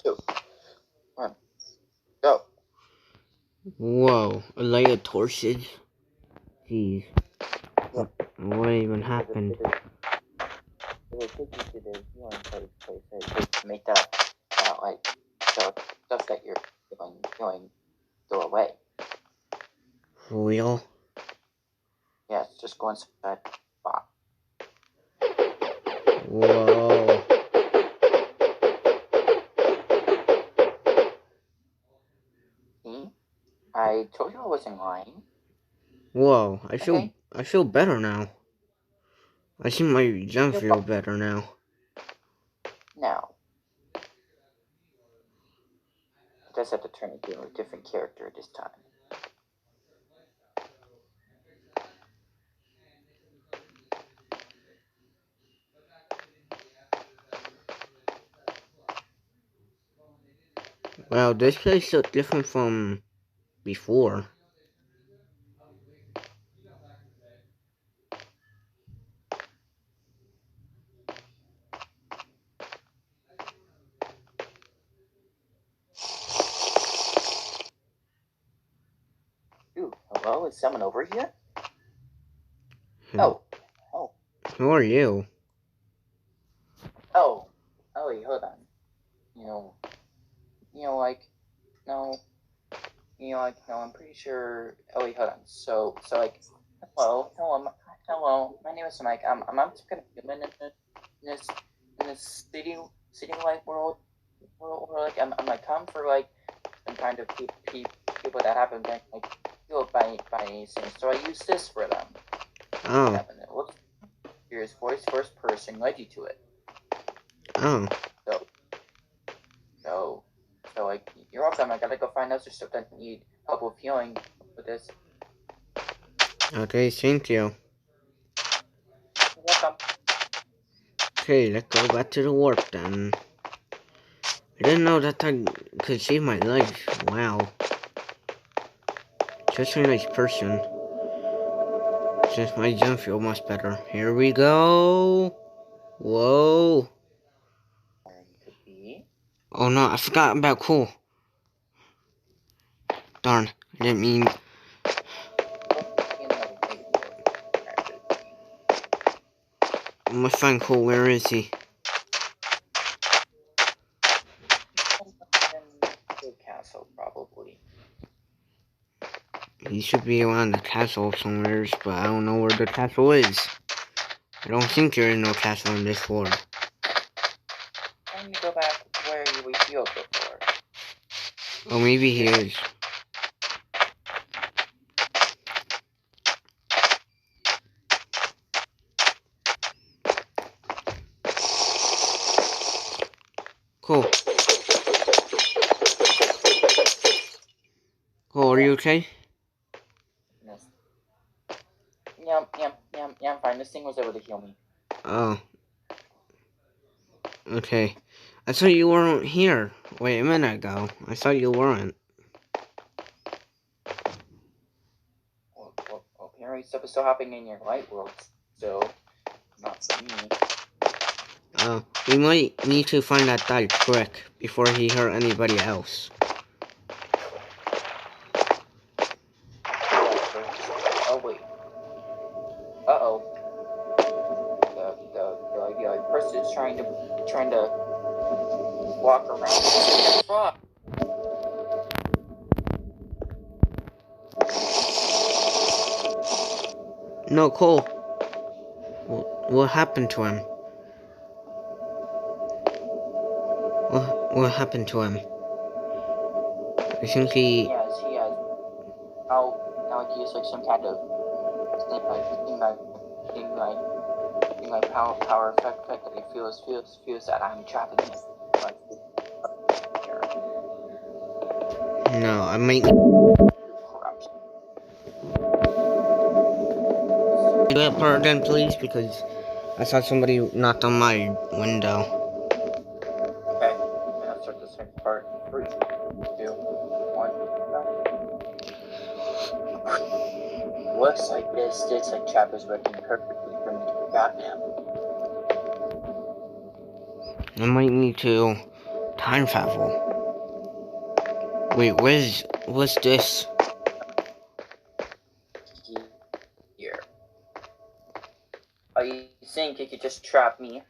2, 1, go. Whoa, a light of torches? Jeez. Yep. What even happened? It will take you to the healing place to make that like stuff that you're feeling go away. For real? Yes, just go inside. Whoa. See? I told you I wasn't lying. Whoa, I Okay. feel better now. I see my jump feel better now. Now, I just have to turn into a different character this time. Wow, this place looks different from before. Ooh, hello? Is someone over here? Oh. Who are you? Oh, wait, hold on. No, I'm pretty sure. Oh, wait, hold on. So, hello. My name is Mike. I'm just kind of human in this city life world. Like, I'm like come for like some kind of people that haven't been like killed by anything. So I use this for them. Oh. Here's voice first person led you to it. Oh. So like, you're welcome. I gotta go find other stuff that need help with healing with this. Okay, thank you. You're welcome. Okay, let's go back to the warp then. I didn't know that I could save my life. Wow. Such a nice person. Since my jump feel much better. Here we go. Whoa. Oh no, I forgot about cool. Darn, I didn't mean. I'm gonna find Cool. Where is he? The castle, probably. He should be around the castle somewhere, but I don't know where the castle is. I don't think there is no castle in this world. Why don't you go back where you healed before? Oh, maybe he is. Cool. Cool, are you okay? Yes. Yeah, I'm fine. This thing was able to heal me. Oh. Okay. I thought you weren't here. Wait a minute ago. I thought you weren't. Well, apparently stuff is still happening in your light world, so not for me. We might need to find that guy quick before he hurt anybody else. Oh wait. Uh-oh. The person is trying to walk around the frog. No, Cole. What happened to him? What happened to him? I think he... He has. Now like he has like some kind of thing like power effect that he feels that I'm trapped in it. No, I might... Do that part again, please, because I saw somebody knocked on my window. Okay, I'll start the second part. 3, 2, 1, go. Looks like this like chapter is working perfectly for me to grab him. I might need to time travel. Wait, what's this? Here. Are you think you could just trap me?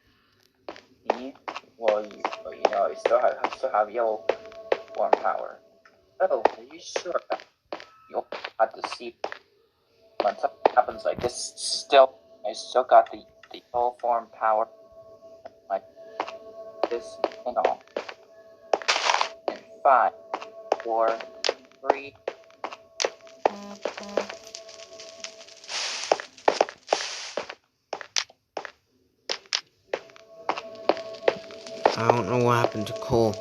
Well, you know, I still have yellow form power. Oh, are you sure? You'll have to see what happens like this. I still got the yellow form power. Like this and all. And 5, 4, 3. I don't know what happened to Cole,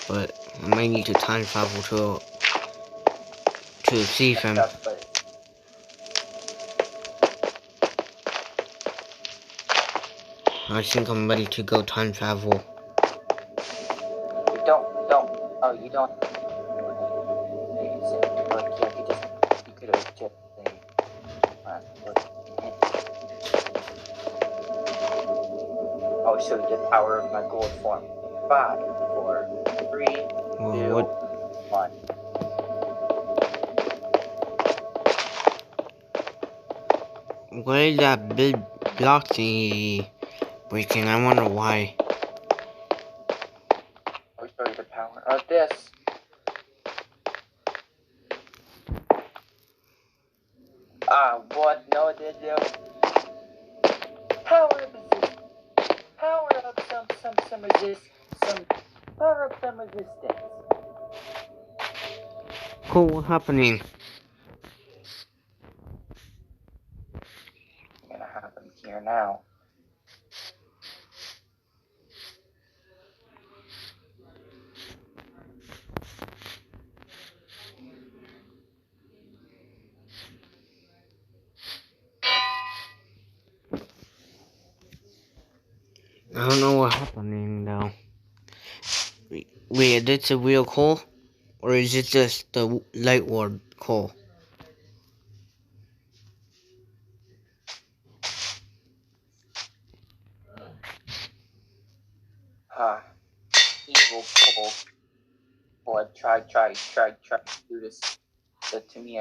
but I might need to time travel to see him. I think I'm ready to go time travel. You don't. You could have just I'll show you the power of my gold form. 5, 4, 3, 2, 1. Why is that big block thingy breaking? I wonder why. I'll show you the power of this. What? No, did you? Power of resistance. Power of some resistance. Cool, what's happening? What's gonna happen here now? I don't know what's happening though. Wait, is this a real Cole? Or is it just the light ward Cole? Evil Cole. Well, I tried to do this to me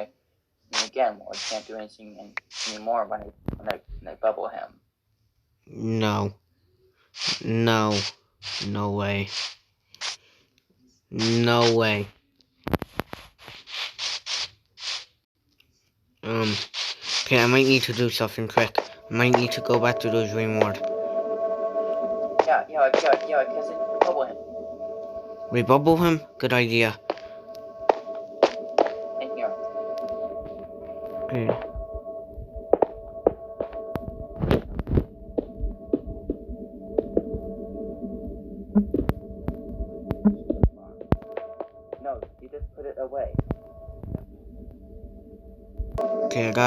again. Well, I can't do anything anymore when I bubble him. No, no way. No way. Okay, I might need to do something quick. I might need to go back to the dream ward. Yeah, because I bubble him. Rebubble him? Good idea. In here. Okay. No, you just put it away. Okay, I got